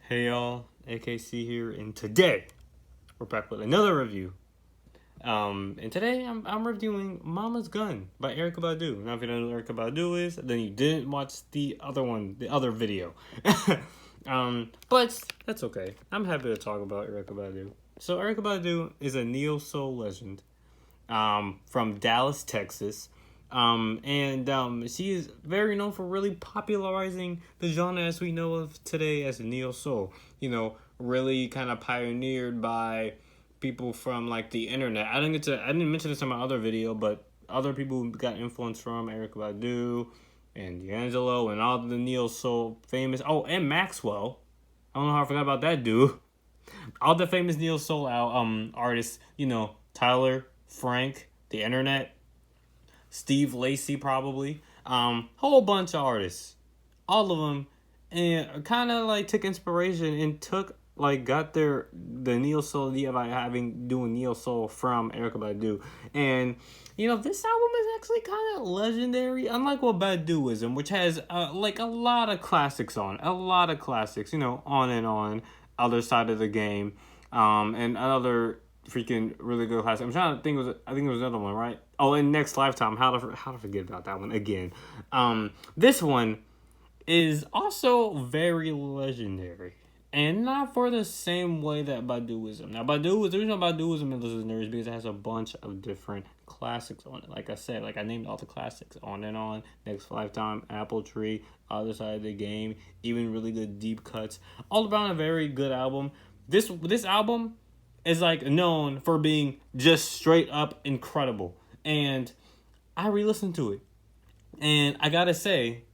Hey y'all, AKC here, and today we're back with another review. And today I'm reviewing Mama's Gun by Erykah Badu. Now, if you don't know who Erykah Badu is, then you didn't watch the other video. But that's okay. I'm happy to talk about Erykah Badu. So Erykah Badu is a neo soul legend, from Dallas, Texas. She is very known for really popularizing the genre as we know of today as neo soul. Really kind of pioneered by people from like the internet. I didn't mention this in my other video, but other people got influence from Erykah Badu and D'Angelo and all the neo soul famous. Oh, and Maxwell. I don't know how I forgot about that dude. All the famous neo soul artists. Tyler, Frank, the internet. Steve Lacy, probably. Whole bunch of artists. All of them. And kind of like took inspiration and got the neo soul idea by doing neo soul from Erykah Badu. And, this album is actually kind of legendary. Unlike what Baduism, which has a lot of classics on. A lot of classics, On and On, Other Side of the Game, and other freaking really good classic. I'm trying to think. I think it was another one, right? Oh, and Next Lifetime. How to forget about that one again? This one is also very legendary, and not for the same way that Baduism. Now, the reason Baduism is legendary is because it has a bunch of different classics on it. Like I said, I named all the classics: On and On, Next Lifetime, Apple Tree, Other Side of the Game, even really good deep cuts. All around a very good album. This album is known for being just straight up incredible. And I re-listened to it. And I gotta say,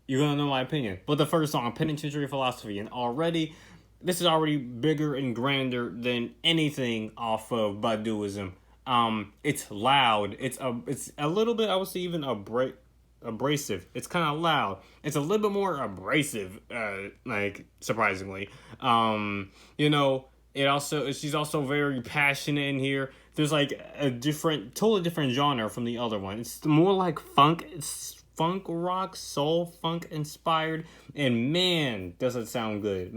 you're gonna know my opinion. But the first song, Penitentiary Philosophy, and this is already bigger and grander than anything off of Baduism. It's loud. It's a little bit, I would say, even abrasive. It's kind of loud. It's a little bit more abrasive, surprisingly. She's also very passionate in here. There's totally different genre from the other one. It's more like funk. It's funk rock, soul funk inspired. And man, does it sound good.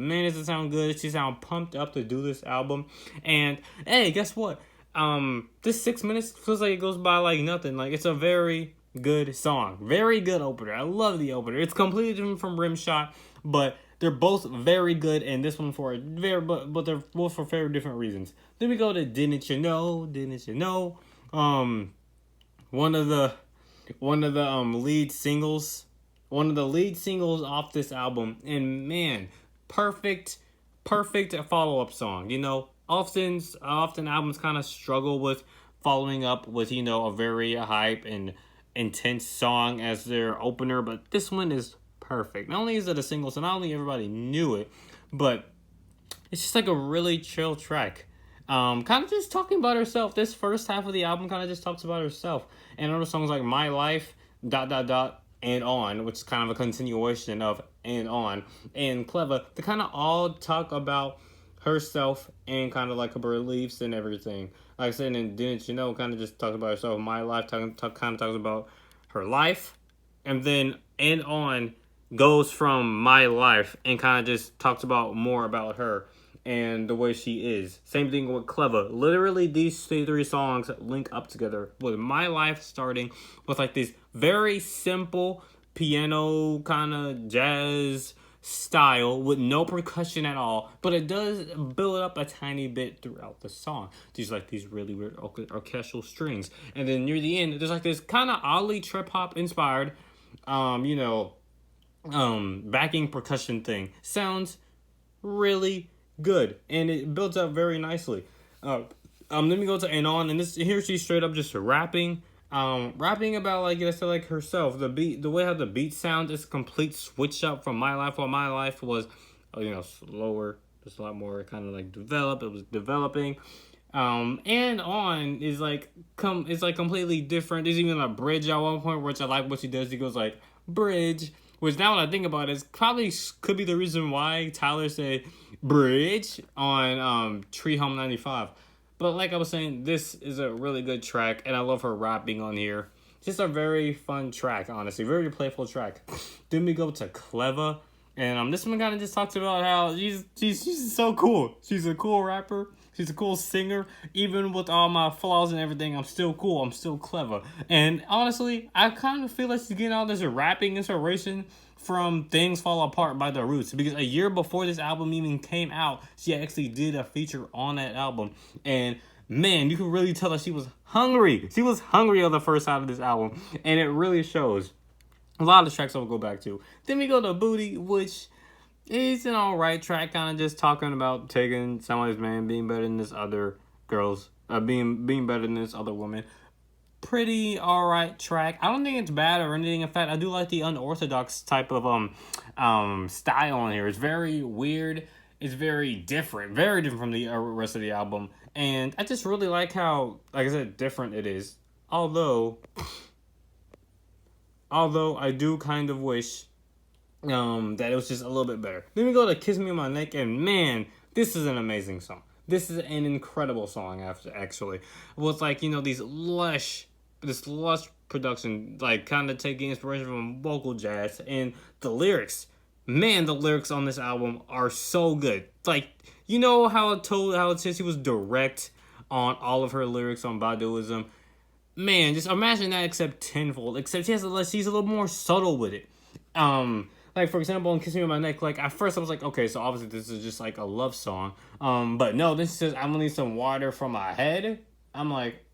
She sound pumped up to do this album. And hey, guess what? This 6 minutes feels like it goes by like nothing. It's a very good song. Very good opener. I love the opener. It's completely different from Rimshot, but they're both very good, and this one but they're both for very different reasons. Then we go to Didn't You Know? One of the lead singles off this album, and man, perfect follow-up song. Often albums kind of struggle with following up with a very hype and intense song as their opener, but this one is perfect. Not only is it a single, so not only everybody knew it, but it's just a really chill track. Kind of just talking about herself. This first half of the album kind of just talks about herself. And other songs like My Life, ... and On, which is kind of a continuation of And On, and Cleva, they kind of all talk about herself and kind of her beliefs and everything. Like I said, and Didn't You Know kind of just talks about herself. My Life kind of talks about her life. And then And On goes from My Life and kind of just talks about more about her and the way she is. Same thing with Cleva. Literally, these three songs link up together, with My Life starting with this very simple piano kind of jazz style with no percussion at all, but it does build up a tiny bit throughout the song. These really weird orchestral strings, and then near the end, there's this kind of oddly trip hop inspired, backing percussion thing. Sounds really good, and it builds up very nicely. Let me go to And On, and here she's straight up just rapping about herself. The way how the beat sounds is a complete switch up from My Life. While My Life was slower, just a lot more kind of developed. It was developing. And On is completely different. There's even a bridge at one point, which I like what she does. She goes bridge, which now when I think about it, is probably could be the reason why Tyler said bridge on Tree Home 95. But like I was saying, this is a really good track, and I love her rapping on here. Just a very fun track, honestly. Very playful track. Then we go to Cleva. And this one kind of just talks about how she's so cool. She's a cool rapper. She's a cool singer. Even with all my flaws and everything, I'm still cool. I'm still clever. And honestly, I kind of feel like she's getting all this rapping inspiration from Things Fall Apart by The Roots. Because a year before this album even came out, she actually did a feature on that album. And man, you could really tell that she was hungry. She was hungry on the first side of this album. And it really shows. A lot of tracks I'll go back to. Then we go to Booty, which is an alright track, kind of just talking about taking somebody's man, being better than this other girls, being better than this other woman. Pretty alright track. I don't think it's bad or anything. In fact, I do like the unorthodox type of style on here. It's very weird. It's very different from the rest of the album, and I just really like how, like I said, different it is. Although I do kind of wish that it was just a little bit better. Then we go to Kiss Me on My Neck, and man, this is an amazing song. This is an incredible song, actually. With, like, this lush production, like, kind of taking inspiration from vocal jazz, and the lyrics. Man, the lyrics on this album are so good. Like, how it says he was direct on all of her lyrics on Baduism. Man, just imagine that except tenfold. Except she's a little more subtle with it. Like, for example, in Kiss Me on My Neck, like, at first I was like, okay, so obviously this is just like a love song. But no, this says, I'm gonna need some water from my head. I'm like,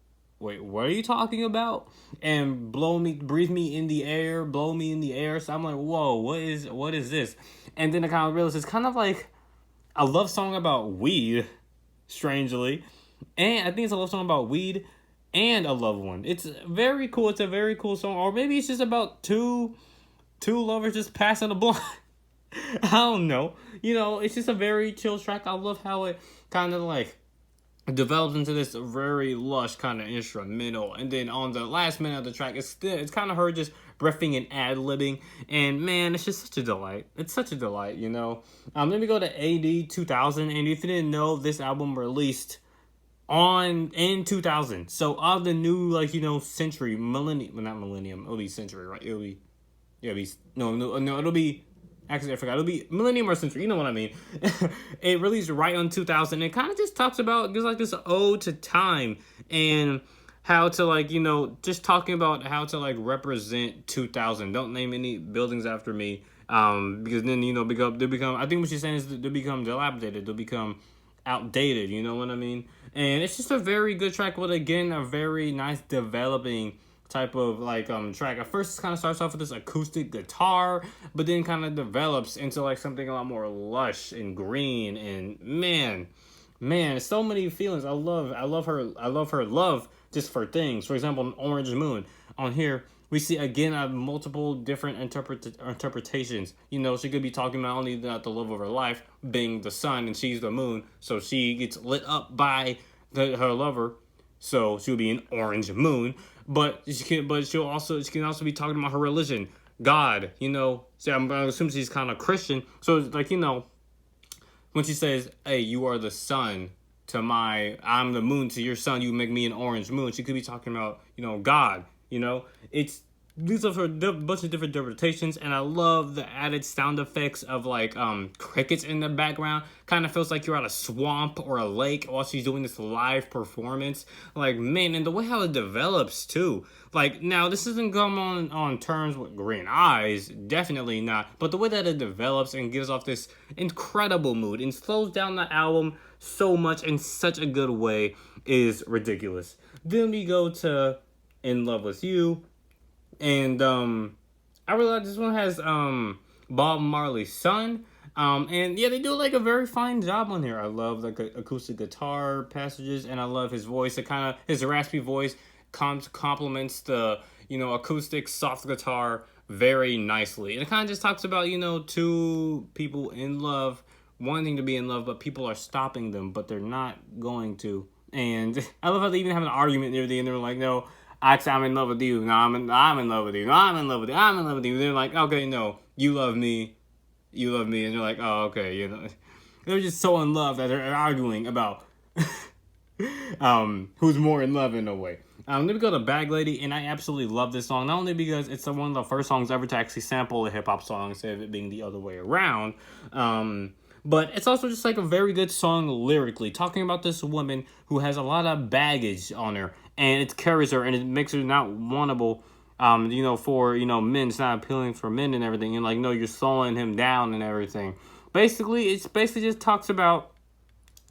wait, what are you talking about? And breathe me in the air, blow me in the air. So I'm like, whoa, what is this? And then I kind of realized it's kind of like a love song about weed, strangely. And I think it's a love song about weed and a loved one. It's very cool. It's a very cool song. Or maybe it's just about two lovers just passing a blunt. I don't know. It's just a very chill track. I love how it kind of like develops into this very lush kind of instrumental. And then on the last minute of the track, it's kind of her just breathing and ad-libbing. And man, it's just such a delight. It's such a delight, Then we go to AD 2000. And if you didn't know, this album released in 2000. So of the new, like, century, millennium, well, not millennium, it'll be century, right? It'll be it'll be, actually I forgot, it'll be millennium or century, you know what I mean. It released right on 2000. It kind of just talks about, there's like this ode to time and how to, like, just talking about how to, like, represent 2000. Don't name any buildings after me, because then, they become, I think what she's saying is that they become dilapidated, they'll become outdated, you know what I mean? And it's just a very good track with, again, a very nice developing type of, like, track. At first it kind of starts off with this acoustic guitar, but then kind of develops into, like, something a lot more lush and green. And man, so many feelings. I love her love just for things. For example, in Orange Moon, on here we see again multiple different interpretations. She could be talking about only the love of her life being the sun, and she's the moon, so she gets lit up by her lover, so she would be an orange moon. But she can also be talking about her religion, God. So I'm assuming she's kind of Christian. So it's like, when she says, "Hey, you are the sun to I'm the moon to your sun. You make me an orange moon." She could be talking about, God. It's these are a bunch of different interpretations, and I love the added sound effects of, like, crickets in the background. Kind of feels like you're at a swamp or a lake while she's doing this live performance. Like, man, and the way how it develops too. Like, now this doesn't come on terms with Green Eyes, definitely not. But the way that it develops and gives off this incredible mood and slows down the album so much in such a good way is ridiculous. Then we go to In Love With You. And I realized this one has Bob Marley's son. And yeah, they do, like, a very fine job on here. I love, like, acoustic guitar passages, and I love his voice. His raspy voice complements the, acoustic soft guitar very nicely. And it kind of just talks about, two people in love, wanting to be in love, but people are stopping them, but they're not going to. And I love how they even have an argument near the end. They're like, no, actually, I'm in love with you. No, I'm in love with you. No, I'm in love with you. I'm in love with you. They're like, okay, no, you love me. And you're like, oh, okay, They're just so in love that they're arguing about who's more in love in a way. Then we go to Bag Lady, and I absolutely love this song. Not only because it's one of the first songs ever to actually sample a hip hop song instead of it being the other way around. But it's also just like a very good song lyrically, talking about this woman who has a lot of baggage on her, and it carries her, and it makes her not wantable. For men, it's not appealing for men and everything, and like, no, you're slowing him down and everything. Basically, it's just talks about,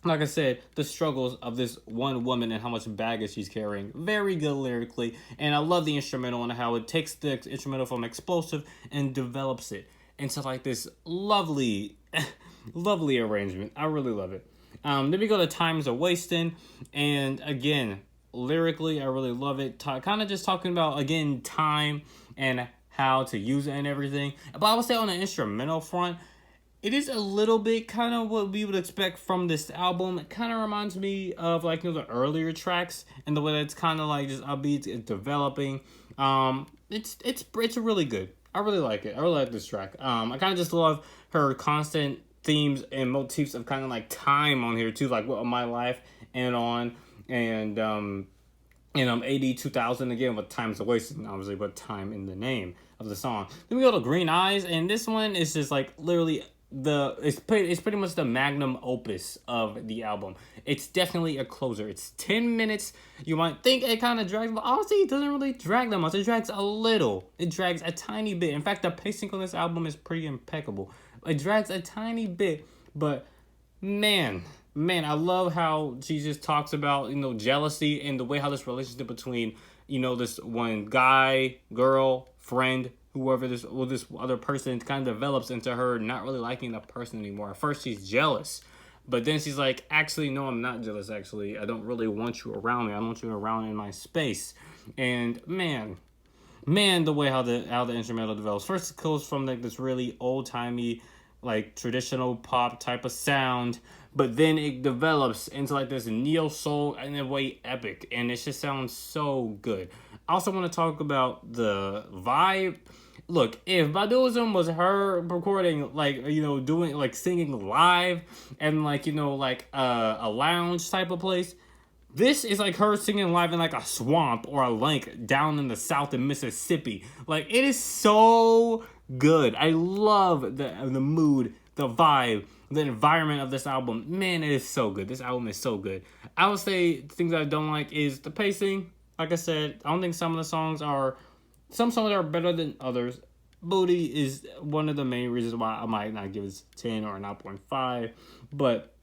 like I said, the struggles of this one woman and how much baggage she's carrying. Very good lyrically, and I love the instrumental and how it takes the instrumental from explosive and develops it into like this lovely, lovely arrangement. I really love it. Then we go to Times of Wastin', and again, lyrically, I really love it. Kind of just talking about, again, time and how to use it and everything. But I would say on the instrumental front, it is a little bit kind of what we would expect from this album. It kind of reminds me of like the earlier tracks and the way that it's kind of like just upbeat, it's developing. It's really good. I really like it. I really like this track. I kind of just love her constant themes and motifs of kind of like time on here too, like what my life and on. And AD 2000 again with Times of Wasting, obviously, but time in the name of the song. Then we go to Green Eyes, and this one is just like literally it's pretty much the magnum opus of the album. It's definitely a closer. It's 10 minutes. You might think it kind of drags, but honestly, it doesn't really drag that much. It drags a little. It drags a tiny bit. In fact, the pacing on this album is pretty impeccable. It drags a tiny bit, but man, I love how she just talks about, jealousy and the way how this relationship between, this one guy, girl, friend, whoever this other person kind of develops into her not really liking the person anymore. At first, she's jealous, but then she's like, actually, no, I'm not jealous. Actually, I don't really want you around me. I don't want you around in my space. And man, the way how the instrumental develops. First, it goes from like this really old timey, like traditional pop type of sound, but then it develops into like this neo soul and in a way epic, and it just sounds so good. I also want to talk about the vibe. Look, if Baduism was her recording, like, doing like singing live and like, a lounge type of place, this is like her singing live in like a swamp or a lake down in the south in Mississippi. Like, it is so good. I love the mood, the vibe, the environment of this album. Man, it is so good. This album is so good. I would say things I don't like is the pacing. Like I said, I don't think some songs are better than others. Booty is one of the main reasons why I might not give it 10 or 9.5. But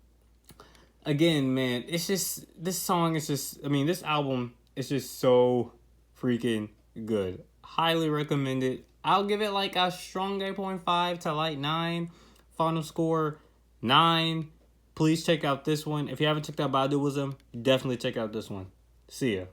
again, man, it's just, this album is just so freaking good. Highly recommend it. I'll give it like a strong 8.5 to like 9. Final score 9. Please check out this one. If you haven't checked out Baduism, definitely check out this one. See ya.